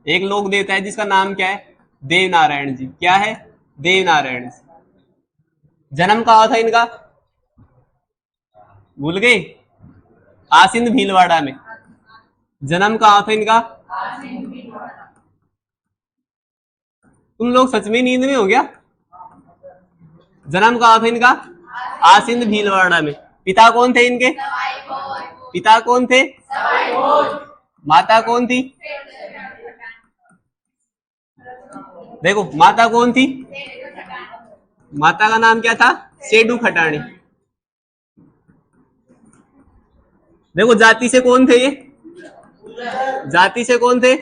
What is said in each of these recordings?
एक लोक देवता है जिसका नाम क्या है? देव नारायण जी। क्या है? देव नारायण जी। जन्म कहाँ था इनका? भूल गए? आसिंद भीलवाड़ा में। जन्म कहाँ था इनका? तुम लोग सच में नींद में हो गया? जन्म कहाँ था इनका? आसिंद भीलवाड़ा में। पिता कौन थे इनके? पिता कौन थे? माता कौन थी? देखो माता कौन थी? माता का नाम क्या था? सेडू खटाणी। देखो जाति से कौन थे ये? जाति से कौन थे?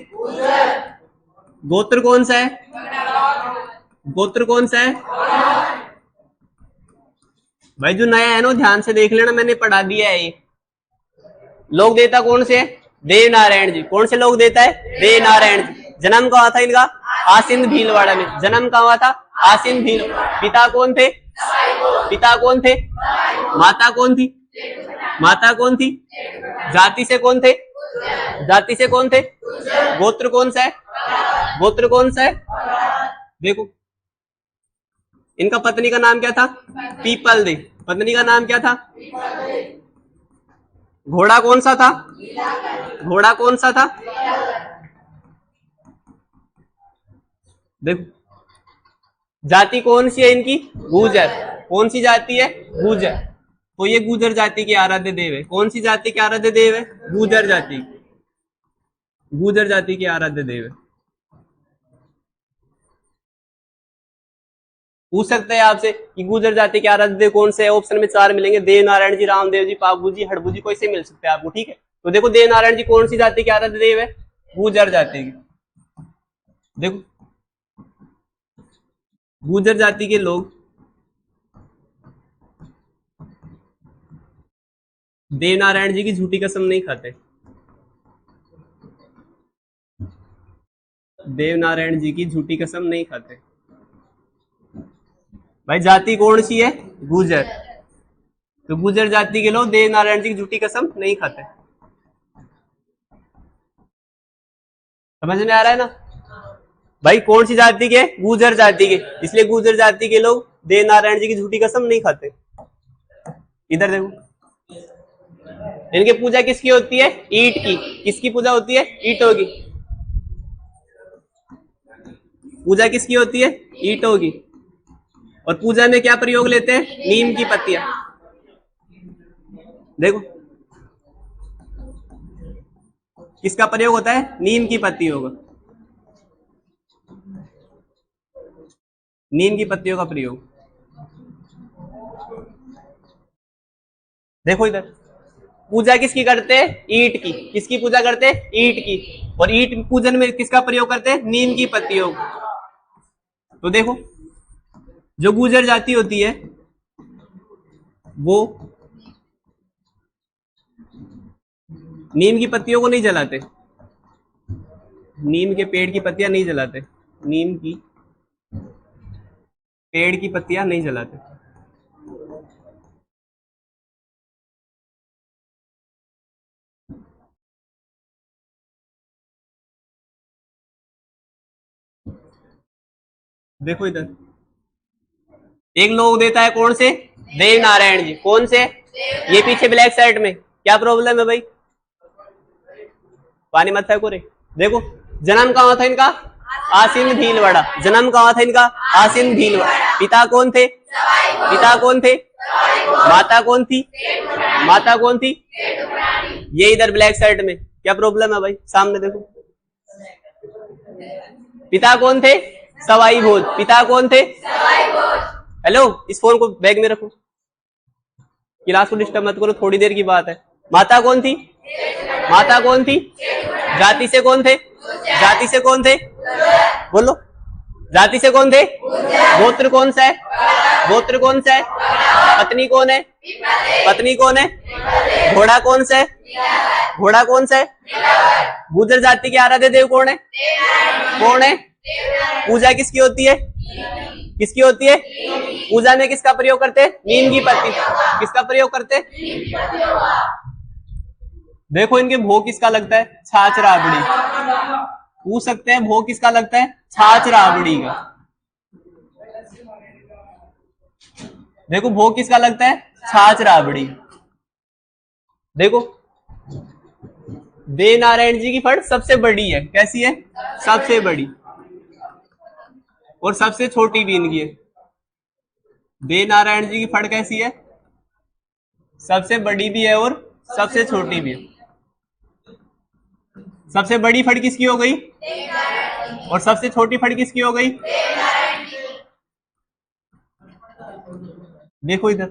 गोत्र कौन सा है? गोत्र कौन सा है? भाई जो नया है ना ध्यान से देख लेना, मैंने पढ़ा दिया है ये। लोक देवता कौन से है? देव नारायण जी। कौन से लोक देवता है? देव नारायण जी। जन्म कहाँ था इनका? आसिंद भीलवाड़ा में। जन्म कहाँ था? आसिंद भील। पिता कौन थे? पिता कौन थे? माता कौन थी? माता कौन थी? जाति से कौन थे? जाति से कौन थे? गोत्र कौन सा है? गोत्र कौन सा है? देखो इनका पत्नी का नाम क्या था? पीपल देव। पत्नी का नाम क्या था? घोड़ा कौन सा था? घोड़ा कौन सा था? देखो जाति कौन सी है इनकी? गुर्जर। कौन सी जाति है? गुर्जर। तो ये गुर्जर जाति के आराध्य देव है। कौन सी जाति के आराध्य देव है? गुर्जर जाति। गुर्जर जाति के आराध्य देव है। पूछ सकते हैं आपसे कि गुर्जर जाति के आराध्य देव कौन से है? ऑप्शन में 4 मिलेंगे, देव नारायण जी, रामदेव जी, पाबू जी, हड़बू जी, कोई से मिल सकते हैं आपको। ठीक है, तो देखो देव नारायण जी कौन सी जाति के आराध्य देव है? गुर्जर जाति की। देखो गुर्जर जाति के लोग देव नारायण जी की झूठी कसम नहीं खाते। देव नारायण जी की झूठी कसम नहीं खाते। भाई जाति कौन सी है? गुर्जर। तो गुर्जर जाति के लोग देव नारायण जी की झूठी कसम नहीं खाते। समझ में आ रहा है ना भाई? कौन सी जाति के? गुर्जर जाति के। इसलिए गुर्जर जाति के लोग देव नारायण जी की झूठी कसम नहीं खाते। इधर देखो इनकी पूजा किसकी होती है? ईंट की। किसकी पूजा होती है? ईंटों की। पूजा किसकी होती है? ईंटों की। और पूजा में क्या प्रयोग लेते हैं? नीम की पत्तियां। देखो किसका प्रयोग होता है? नीम की पत्तियों का। नीम की पत्तियों का प्रयोग। देखो इधर पूजा किसकी करते हैं? ईंट की। किसकी पूजा करते हैं? ईंट की। और ईंट पूजन में किसका प्रयोग करते हैं? नीम की पत्तियों का। तो देखो जो गुर्जर जाति होती है वो नीम की पत्तियों को नहीं जलाते। नीम के पेड़ की पत्तियां नहीं जलाते। नीम की पेड़ की पत्तियां नहीं जलाते। देखो इधर एक लोग देता है कौन से? देव नारायण जी। कौन से? ये पीछे ब्लैक शर्ट में। क्या प्रॉब्लम है भाई? पानी मत फेंको रे। देखो जन्म कहाँ था इनका? आसिंद भीलवाड़ा। जन्म कहाँ था इनका? आसिंद भीलवाड़ा। पिता कौन थे? पिता कौन थे? माता कौन थी? माता कौन थी? ये इधर ब्लैक शर्ट में। क्या प्रॉब्लम है भाई? सामने देखो पिता कौन थे? सवाई भोज। पिता कौन थे? हेलो इस फोन को बैग में रखो, क्लास को डिस्टर्ब मत करो, थोड़ी देर की बात है। माता कौन थी? माता कौन थी? जाति से कौन थे? जाति से कौन थे? बोलो जाति से कौन थे? गोत्र कौन सा है? गोत्र कौन सा है? पत्नी कौन है? पत्नी कौन है? घोड़ा कौन सा है? घोड़ा कौन सा है? गुर्जर जाति के आराध्य देव कौन है? कौन है? पूजा किसकी होती है? किसकी होती है? पूजा में किसका प्रयोग करते हैं? नीम की पत्ती। किसका प्रयोग करते हैं? देखो इनके भोग किसका लगता है? छाछ राबड़ी। पूछ सकते हैं भोग किसका लगता है? छाछ राबड़ी का। देखो भोग किसका लगता है? छाछ राबड़ी। देखो दे नारायण जी की फड़ सबसे बड़ी है, कैसी है? सबसे बड़ी, और सबसे छोटी भी इनकी है। दे नारायण जी की फड़ कैसी है? सबसे बड़ी भी है और सबसे छोटी भी है। सबसे बड़ी फड़ किसकी हो गई? और सबसे छोटी फड़ किसकी हो गई? देखो इधर,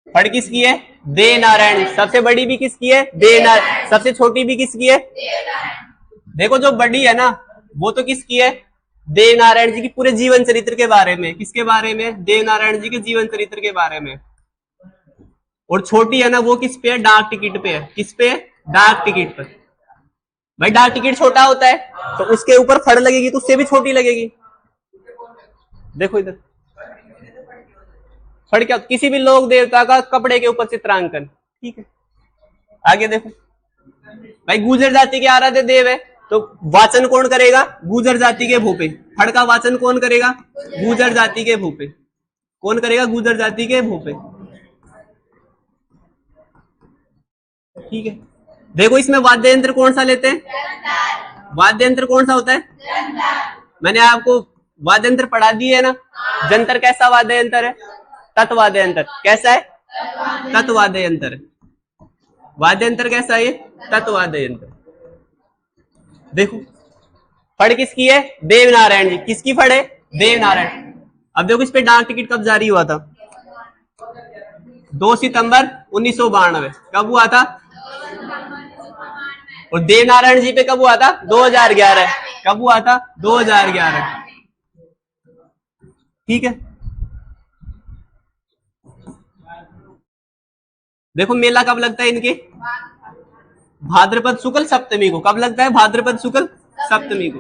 फड़ किसकी है? दे नारायण। सबसे बड़ी भी किसकी है? दे नारायण। सबसे छोटी भी किसकी है? देखो जो बड़ी है ना वो तो किसकी है? देव नारायण जी की पूरे जीवन चरित्र के बारे में। किसके बारे में? देव नारायण जी के जीवन चरित्र के बारे में। और छोटी है ना वो किस पे है? डाक टिकट पे है। किस पे? डाक टिकट पर। भाई डाक टिकट छोटा होता है तो उसके ऊपर फड़ लगेगी तो उससे भी छोटी लगेगी। देखो इधर, फड़ क्या? किसी भी लोक देवता का कपड़े के ऊपर चित्रांकन। ठीक है, आगे देखो भाई, गुर्जर जाति के आराध्य देव है तो वाचन कौन करेगा? गुर्जर जाति के भूपे। फड़ का वाचन कौन करेगा? गुर्जर जाति के भूपे। कौन करेगा? गुर्जर जाति के भूपे। ठीक है, देखो इसमें वाद्य यंत्र कौन सा लेते हैं? वाद्य यंत्र कौन सा होता है? मैंने आपको वाद्य यंत्र पढ़ा दिए है ना। जंतर कैसा वाद्य यंत्र है? तत्वाद्य यंत्र। कैसा है? तत्वाद्य यंत्र। वाद्य यंत्र कैसा है? तत्वाद्य यंत्र। देखो फड़ किसकी है? देव नारायण जी। किसकी फड़ है? देव नारायण। अब देखो इस पे डाक टिकट कब जारी हुआ था? 2 सितंबर 1992। कब हुआ था? और देव नारायण जी पे कब हुआ था? 2011। कब हुआ था? 2011। ठीक है, देखो मेला कब लगता है इनके? भाद्रपद शुक्ल सप्तमी को। कब लगता है? भाद्रपद शुक्ल सप्तमी को।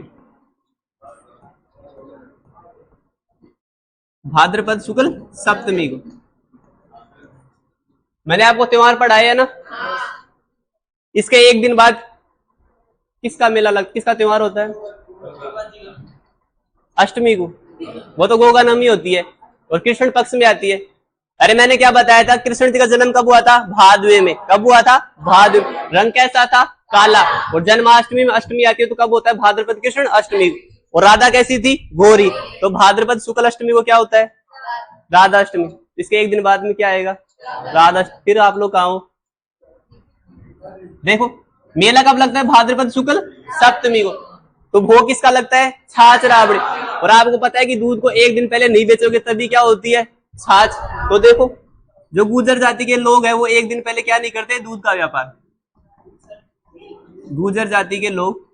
भाद्रपद शुक्ल सप्तमी को। मैंने आपको त्योहार पढ़ाया है ना। इसके एक दिन बाद किसका मेला किसका त्योहार होता है? अष्टमी को। वो तो गोगा नवमी होती है और कृष्ण पक्ष में आती है। अरे मैंने क्या बताया था? कृष्ण जी का जन्म कब हुआ था? भादवे में। कब हुआ था? भादवे। रंग कैसा था? काला। और जन्माष्टमी में अष्टमी आती है तो कब होता है? भाद्रपद कृष्ण अष्टमी। और राधा कैसी थी? गोरी। तो भाद्रपद शुक्ल अष्टमी को क्या होता है? राधा अष्टमी। इसके एक दिन बाद में क्या आएगा? राधा। फिर आप लोग कहाँ हो? देखो मेला कब लगता है? भाद्रपद शुक्ल सप्तमी को। तो भोग किसका लगता है? छाछ राबड़ी। और आपको पता है कि दूध को एक दिन पहले नहीं बेचोगे तभी क्या होती है? छाछ। तो देखो जो गुर्जर जाति के लोग हैं वो एक दिन पहले क्या नहीं करते? दूध का व्यापार। गुर्जर जाति के लोग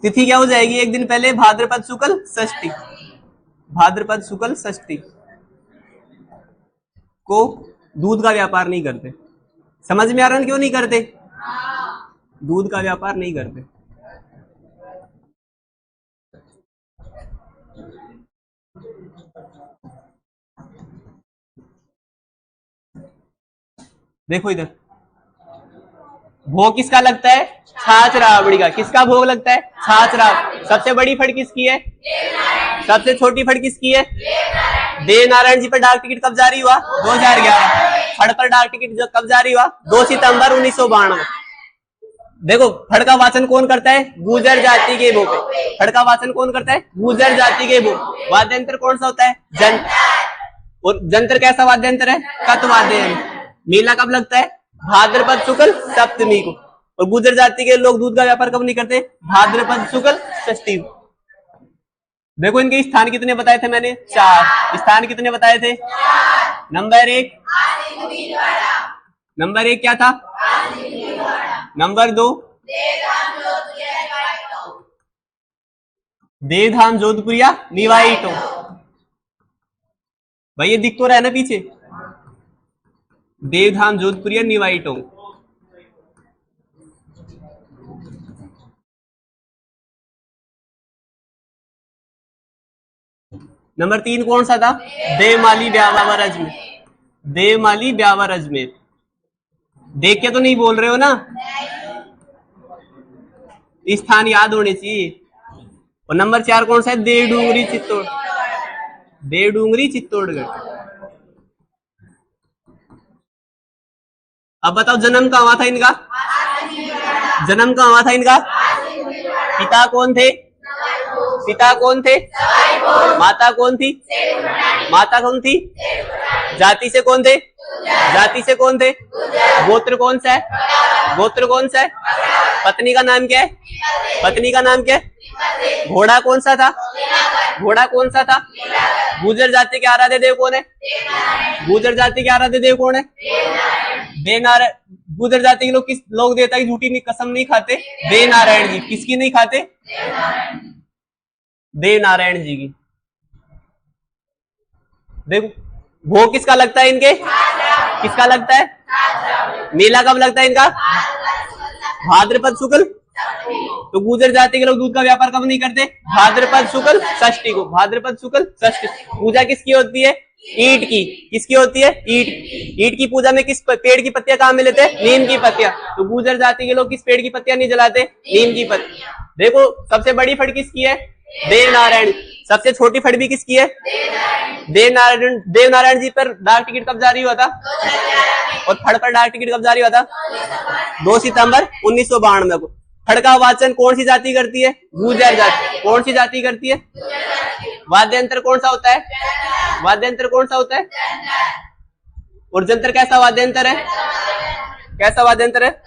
तिथि क्या हो जाएगी एक दिन पहले? भाद्रपद शुक्ल षष्ठी। भाद्रपद शुक्ल षष्ठी को दूध का व्यापार नहीं करते। समझ में आ रहा है क्यों नहीं करते? दूध का व्यापार नहीं करते। देखो इधर, भोग किसका लगता है? छाछ राबड़ी का। किसका भोग लगता है? छाछ राबड़ी। सबसे बड़ी फड़ किसकी है? सबसे छोटी फड़ किसकी है? देव नारायण जी पर डाक टिकट कब जारी हुआ? 2011। फड़ पर डाक टिकट कब जारी हुआ? 2 सितंबर 1992। देखो फड़ का वाचन कौन करता है? गुर्जर जाति के भूपे। फड़ का वाचन कौन करता है? गुर्जर जाति के भूपे। वाद्य यंत्र कौन सा होता है? जंतर। और जंतर कैसा वाद्य यंत्र है? तत्वाद्य यंत्र। मेला कब लगता है? भाद्रपद शुक्ल सप्तमी को। और गुर्जर जाति के लोग दूध का व्यापार कब नहीं करते? भाद्रपद शुक्ल षष्ठी को। देखो इनके स्थान कितने बताए थे मैंने? 4 स्थान कितने बताए थे? नंबर 1, नंबर 1 क्या था? नंबर 2 देवधाम जोधपुरिया निवाइटो। भाई ये दिख तो रहा है ना पीछे, देवधाम जोधपुरिया निवाइटो। नंबर 3 कौन सा था? देवमाली ब्यावर अजमेर। देवमाली ब्यावर अजमेर। देख के तो नहीं बोल रहे हो ना, स्थान याद होने चाहिए। और नंबर 4 कौन सा है? देवडूंगरी चित्तौड़, देवडूंगरी चित्तौड़गढ़। अब बताओ जन्म कहाँ हुआ था इनका? जन्म कहाँ हुआ था इनका? पिता कौन थे? पिता कौन थे? माता कौन थी? माता कौन थी? जाति से कौन थे? जाति से कौन थे? गोत्र कौन सा है? गोत्र कौन सा है? पत्नी का नाम क्या है? पत्नी का नाम क्या है? घोड़ा कौन सा था? घोड़ा कौन सा था? गुर्जर जाति के आराध्य देव कौन है? गुर्जर जाति के आराध्य देव कौन है? देवनारायण। गुर्जर जाति के लोग किस लोग देवता की झूठी कसम नहीं खाते? देवनारायण जी। किसकी नहीं खाते? देवनारायण जी की। देखो भोग किसका लगता है इनके? किसका लगता है? मेला कब लगता है इनका? भाद्रपद शुक्ल। तो गुर्जर जाति के लोग दूध का व्यापार कब नहीं करते? भाद्रपद शुक्ल षष्ठी को। भाद्रपद शुक्ल षष्ठी। पूजा किसकी होती है? ईंट की। किसकी होती है? ईंट। ईंट की पूजा में किस पेड़ की पत्तियां कहाँ मिलते हैं? नीम की पत्तियां। तो गुर्जर जाति के लोग किस पेड़ की पत्तियां नहीं जलाते? नीम की पत्तियां। देखो सबसे बड़ी फट किसकी है? देवनारायण। सबसे छोटी फट भी किसकी है? देवनारायण। देवनारायण जी पर डाक टिकट कब जारी हुआ था? और फड़ पर डाक टिकट कब जारी हुआ था? 2 सितंबर 1992 को। फड़ का वाचन कौन सी जाति करती है? गुर्जर जाति। कौन सी जाति करती है? वाद्य यंत्र कौन सा होता है? वाद्य यंत्र कौन सा होता है? और जंत्र कैसा वाद्य यंत्र है? कैसा वाद्य यंत्र है?